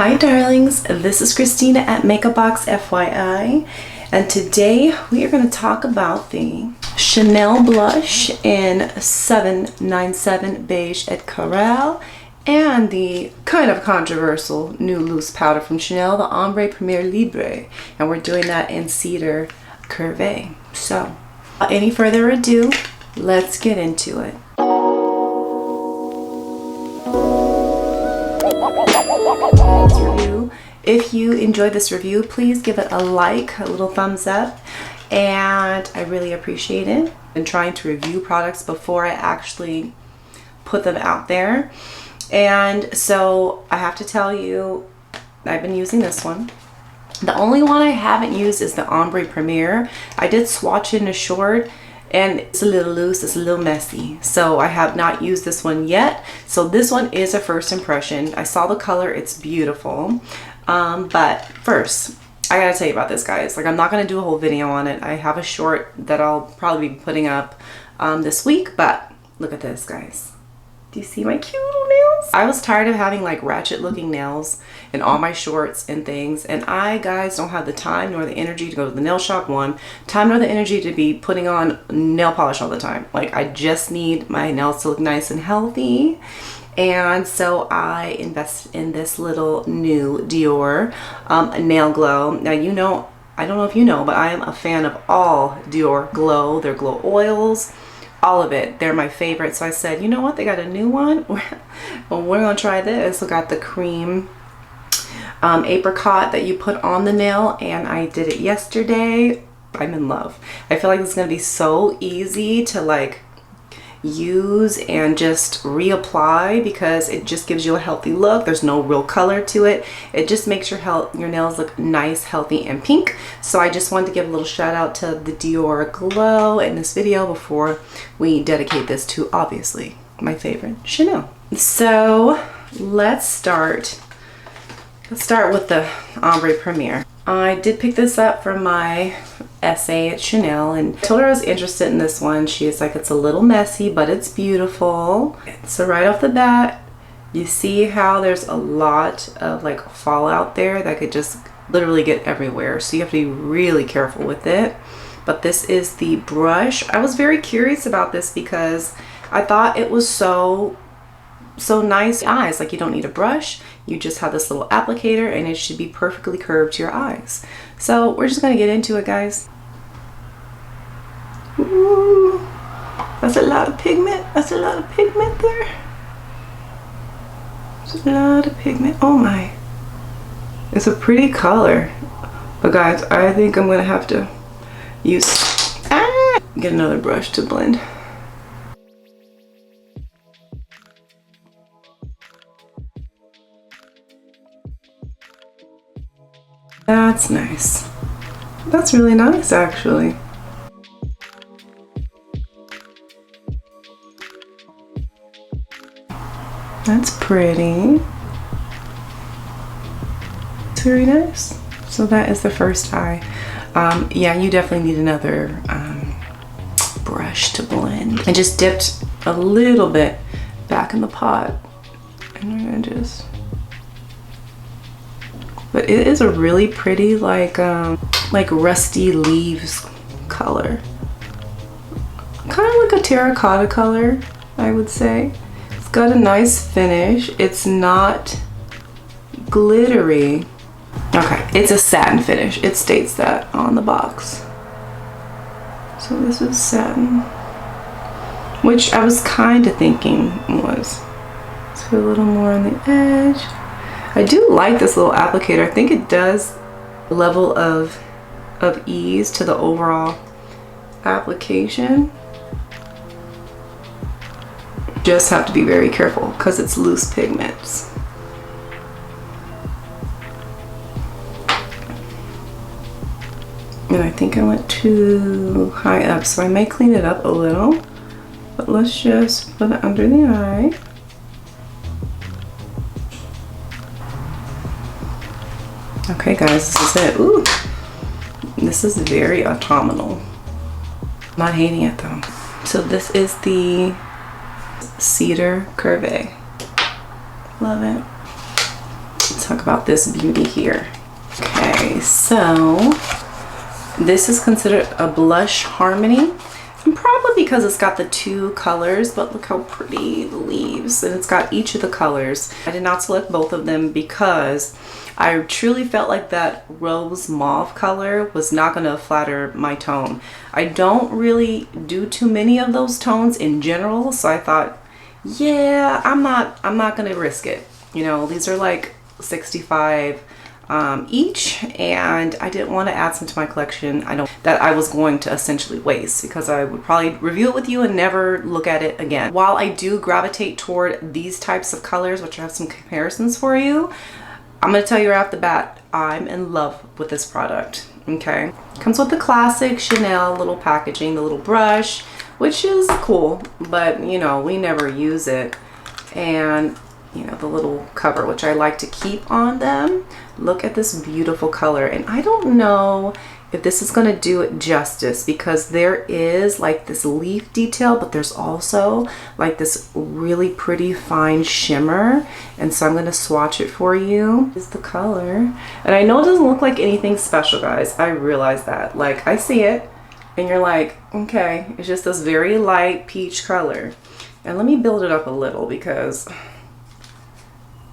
Hi darlings, this is Christina at Makeup Box FYI, and today we are going to talk about the Chanel blush in 797 Beige at Corail and the kind of controversial new loose powder from Chanel, the Ombre Première Libre, and we're doing that in Cedar Cuirve. So, without any further ado, let's get into it. Review. If you enjoyed this review, please give it a like, a little thumbs up, and I really appreciate it. I've been trying to review products before I actually put them out there, and so I have to tell you, I've been using this one. The only one I haven't used is the Ombre Premiere. I did swatch it in a short, and it's a little loose, it's a little messy, so I have not used this one yet. So this one is a first impression. I saw the color, it's beautiful, but first I gotta tell you about this, guys. Like, I'm not gonna do a whole video on it. I have a short that I'll probably be putting up this week, but look at this, guys. Do you see my cute little nails? I was tired of having like ratchet looking nails in all my shorts and things, and I, guys, don't have the time nor the energy to go to the nail shop, time nor the energy to be putting on nail polish all the time. Like, I just need my nails to look nice and healthy, and so I invest in this little new Dior nail glow. Now, you know, I don't know if you know, but I am a fan of all Dior glow, their glow oils, all of it. They're my favorite. So I said, you know what, they got a new one. Well, we're gonna try this. We got the cream apricot that you put on the nail, and I did it yesterday. I'm in love. I feel like it's gonna be so easy to like use and just reapply because it just gives you a healthy look. There's no real color to it. It just makes your nails look nice, healthy, and pink. So I just wanted to give a little shout out to the Dior glow in this video before we dedicate this to, obviously, my favorite, Chanel. So let's start with the Ombre Premiere. I did pick this up from my essay at Chanel and I told her I was interested in this one. She's like, it's a little messy, but it's beautiful. So right off the bat, you see how there's a lot of like fallout there that could just literally get everywhere. So you have to be really careful with it. But this is the brush. I was very curious about this because I thought it was so nice eyes. Like, you don't need a brush, you just have this little applicator and it should be perfectly curved to your eyes. So we're just gonna get into it, guys. Ooh, that's a lot of pigment. That's a lot of pigment there. That's a lot of pigment. Oh my, it's a pretty color, but guys, I think I'm gonna have to get another brush to blend. That's nice. That's really nice, actually. That's pretty. It's very nice. So that is the first eye. Yeah, you definitely need another brush to blend. I just dipped a little bit back in the pot, and we're gonna just. But it is a really pretty like rusty leaves color. Kind of like a terracotta color, I would say. It's got a nice finish. It's not glittery. Okay, it's a satin finish. It states that on the box. So this is satin, which I was kind of thinking was. Let's put a little more on the edge. I do like this little applicator. I think it does a level of ease to the overall application. Just have to be very careful because it's loose pigments. And I think I went too high up, so I may clean it up a little. But let's just put it under the eye. Okay, guys, this is it. Ooh, this is very autumnal. Not hating it though. So this is the Cedar Cuirve. Love it. It's talk about this beauty here. Okay, so this is considered a blush harmony. And probably because it's got the two colors, but look how pretty the leaves, and it's got each of the colors. I did not select both of them because I truly felt like that rose mauve color was not going to flatter my tone. I don't really do too many of those tones in general, so I thought, yeah, I'm not going to risk it. You know, these are like 65 each, and I didn't want to add some to my collection that I was going to essentially waste, because I would probably review it with you and never look at it again. While I do gravitate toward these types of colors, which I have some comparisons for you, I'm going to tell you right off the bat, I'm in love with this product. Okay, comes with the classic Chanel little packaging, the little brush, which is cool, but you know, we never use it. And you know, the little cover, which I like to keep on them. Look at this beautiful color, and I don't know if this is going to do it justice, because there is like this leaf detail, but there's also like this really pretty fine shimmer, and so I'm going to swatch it for you. This is the color, and I know it doesn't look like anything special, guys. I realize that, like, I see it and you're like, okay, it's just this very light peach color. And let me build it up a little, because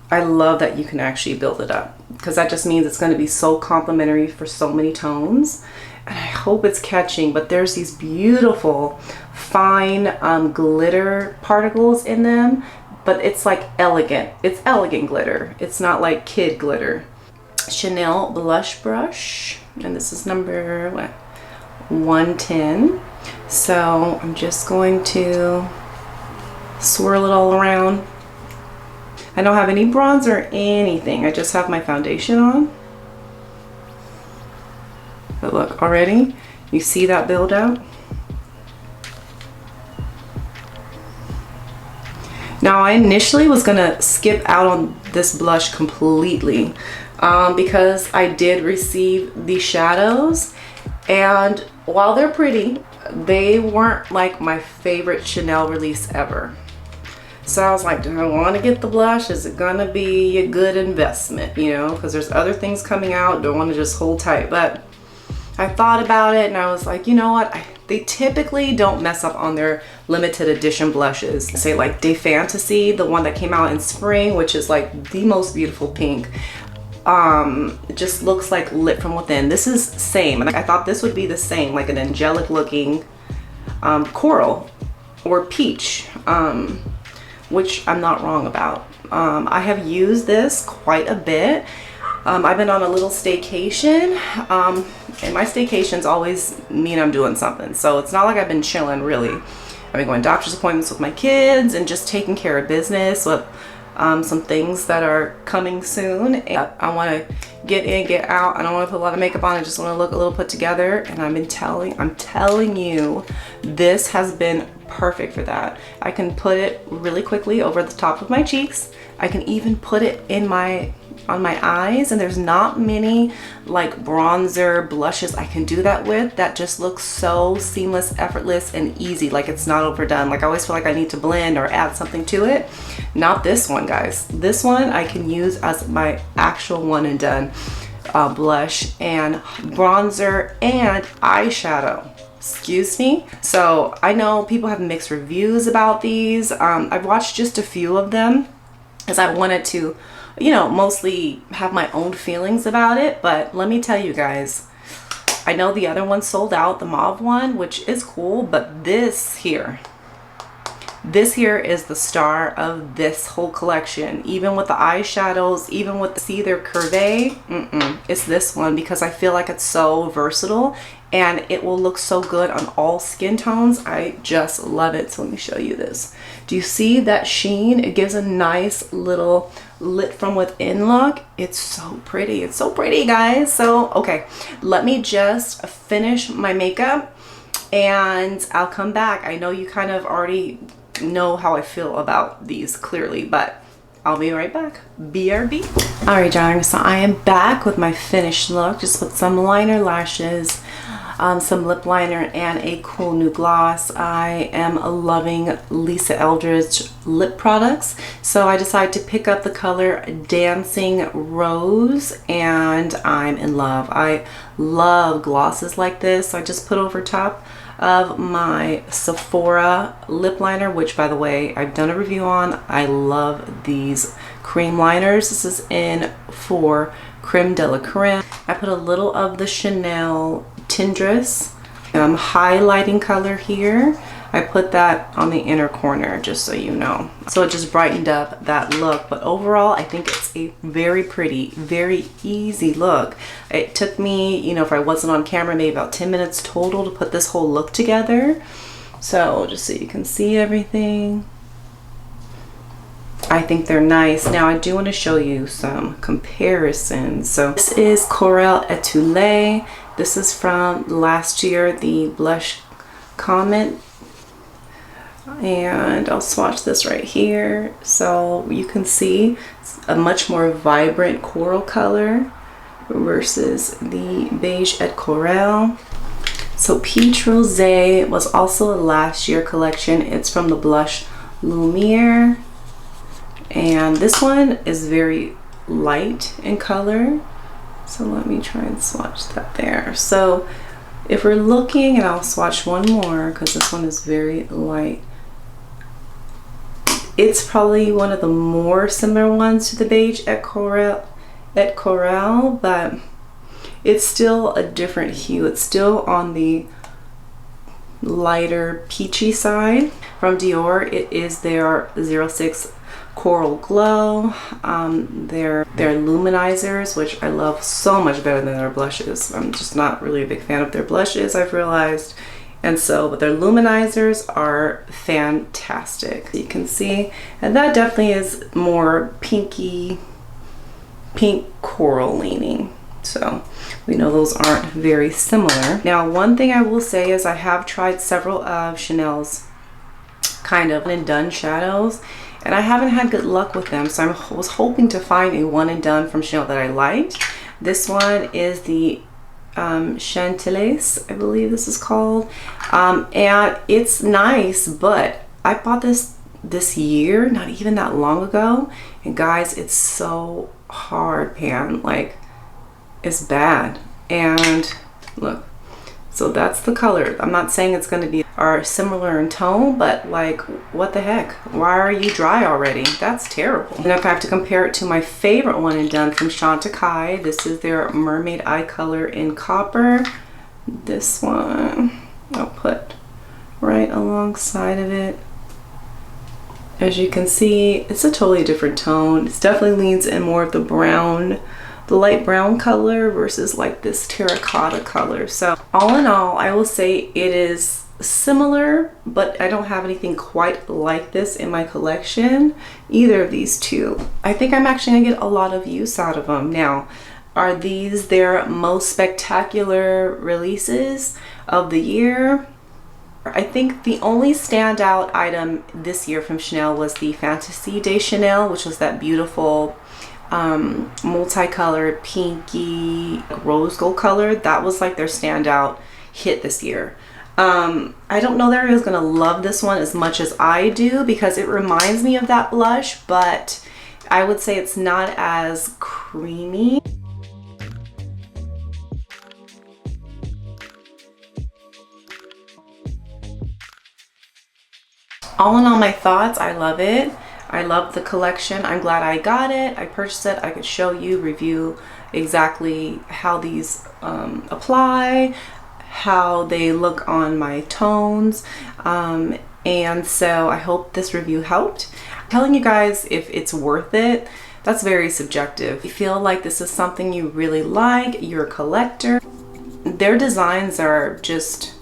I love that you can actually build it up, because that just means it's going to be so complimentary for so many tones. And I hope it's catching, but there's these beautiful fine glitter particles in them, but it's like elegant. It's elegant glitter. It's not like kid glitter. Chanel blush brush, and this is number what, 110. So I'm just going to swirl it all around. I don't have any bronzer or anything. I just have my foundation on. But look, already, you see that build out? Now, I initially was gonna skip out on this blush completely because I did receive the shadows, and while they're pretty, they weren't like my favorite Chanel release ever. So I was like, do I want to get the blush? Is it gonna be a good investment, you know, because there's other things coming out, don't want to just hold tight. But I thought about it and I was like, you know what, they typically don't mess up on their limited edition blushes. Say like De Fantasy, the one that came out in spring, which is like the most beautiful pink. It just looks like lit from within. This is same, and I thought this would be the same, like an angelic looking coral or peach, which I'm not wrong about. I have used this quite a bit. I've been on a little staycation, and my staycations always mean I'm doing something. So it's not like I've been chilling, really. I've been going to doctor's appointments with my kids and just taking care of business with some things that are coming soon. And I want to get in, get out. I don't want to put a lot of makeup on. I just want to look a little put together. And I'm telling you, this has been perfect for that. I can put it really quickly over the top of my cheeks. I can even put it in on my eyes, and there's not many like bronzer blushes I can do that with that just looks so seamless, effortless, and easy. Like, it's not overdone. Like, I always feel like I need to blend or add something to it. Not this one, guys. This one I can use as my actual one and done blush and bronzer and eyeshadow. Excuse me. So I know people have mixed reviews about these. I've watched just a few of them as I wanted to, you know, mostly have my own feelings about it. But let me tell you guys, I know the other one sold out, the mauve one, which is cool, but this here is the star of this whole collection. Even with the eyeshadows, even with the Cedar Cuirve, it's this one, because I feel like it's so versatile and it will look so good on all skin tones. I just love it. So let me show you this. Do you see that sheen? It gives a nice little lit from within look. It's so pretty. It's so pretty, guys. So okay, let me just finish my makeup and I'll come back. I know you kind of already know how I feel about these clearly, but I'll be right back. BRB. All right, darling, so I am back with my finished look, just with some liner lashes. some lip liner, and a cool new gloss. I am loving Lisa Eldridge lip products, so I decided to pick up the color Dancing Rose, and I'm in love. I love glosses like this, so I just put over top of my Sephora lip liner, which by the way I've done a review on. I love these cream liners. This is in for Creme de la Creme. I put a little of the Chanel Tendresse highlighting color here. I put that on the inner corner, just so you know. So it just brightened up that look. But overall, I think it's a very pretty, very easy look. It took me, you know, if I wasn't on camera, maybe about 10 minutes total to put this whole look together. So just so you can see everything. I think they're nice. Now I do want to show you some comparisons. So this is Corail Etoulee. This is from last year, the blush comment. And I'll swatch this right here. So you can see it's a much more vibrant coral color versus the Beige at Corail. So Peach Rosé was also a last year collection. It's from the blush Lumiere. And this one is very light in color. So let me try and swatch that there. So if we're looking, and I'll swatch one more because this one is very light. It's probably one of the more similar ones to the Beige at Corail, but it's still a different hue. It's still on the lighter peachy side. From Dior, it is their 06 Coral Glow. Their luminizers, which I love so much better than their blushes. I'm just not really a big fan of their blushes, I've realized. And so, but their luminizers are fantastic. You can see, and that definitely is more pinky, pink coral leaning. So we know those aren't very similar. Now, one thing I will say is I have tried several of Chanel's kind of one and done shadows, and I haven't had good luck with them. So I was hoping to find a one and done from Chanel that I liked. This one is the Chantecaille, I believe this is called, and it's nice, but I bought this year, not even that long ago, and guys, it's so hard pan, like it's bad. And look, so that's the color. I'm not saying it's going to be similar in tone, but like, what the heck, why are you dry already? That's terrible. And if I have to compare it to my favorite one and done from Chantecaille, this is their Mermaid Eye Color in Copper. This one I'll put right alongside of it. As you can see, it's a totally different tone. It definitely leans in more of the brown, the light brown color versus like this terracotta color. So all in all, I will say it is similar, but I don't have anything quite like this in my collection, either of these two. I think I'm actually gonna get a lot of use out of them. Now, are these their most spectacular releases of the year? I think the only standout item this year from Chanel was the Fantasy de Chanel, which was that beautiful multicolored pinky rose gold color. That was like their standout hit this year. I don't know that everyone's gonna love this one as much as I do because it reminds me of that blush, but I would say it's not as creamy. All in all, my thoughts, I love it. I love the collection. I'm glad I got it. I purchased it. I could show you, review exactly how these apply, how they look on my tones. And so I hope this review helped. I'm telling you guys, if it's worth it, that's very subjective. If you feel like this is something you really like, you're a collector, their designs are just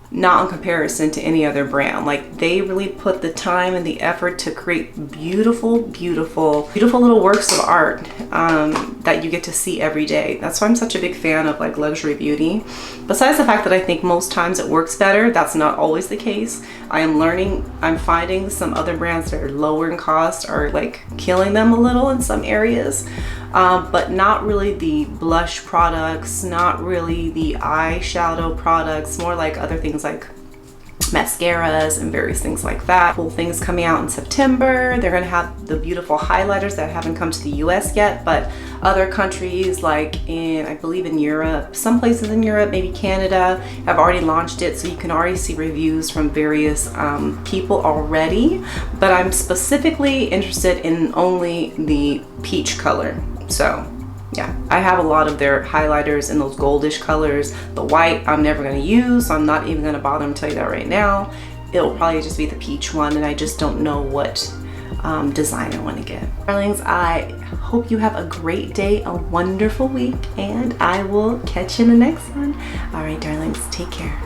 not in comparison to any other brand. Like, they really put the time and the effort to create beautiful, beautiful, beautiful little works of art that you get to see every day. That's why I'm such a big fan of like luxury beauty. Besides the fact that I think most times it works better, that's not always the case. I'm finding some other brands that are lower in cost are like killing them a little in some areas. but not really the blush products, not really the eyeshadow products, more like other things like mascaras and various things like that. Cool things coming out in September. They're gonna have the beautiful highlighters that haven't come to the US yet, but other countries like I believe in Europe, some places in Europe, maybe Canada, have already launched it, so you can already see reviews from various people already. But I'm specifically interested in only the peach color. So yeah, I have a lot of their highlighters in those goldish colors. The white I'm never going to use, so I'm not even going to bother to tell you that right now. It'll probably just be the peach one, and I just don't know what design I want to get. Darlings, I hope you have a great day, a wonderful week, and I will catch you in the next one. All right, darlings, take care.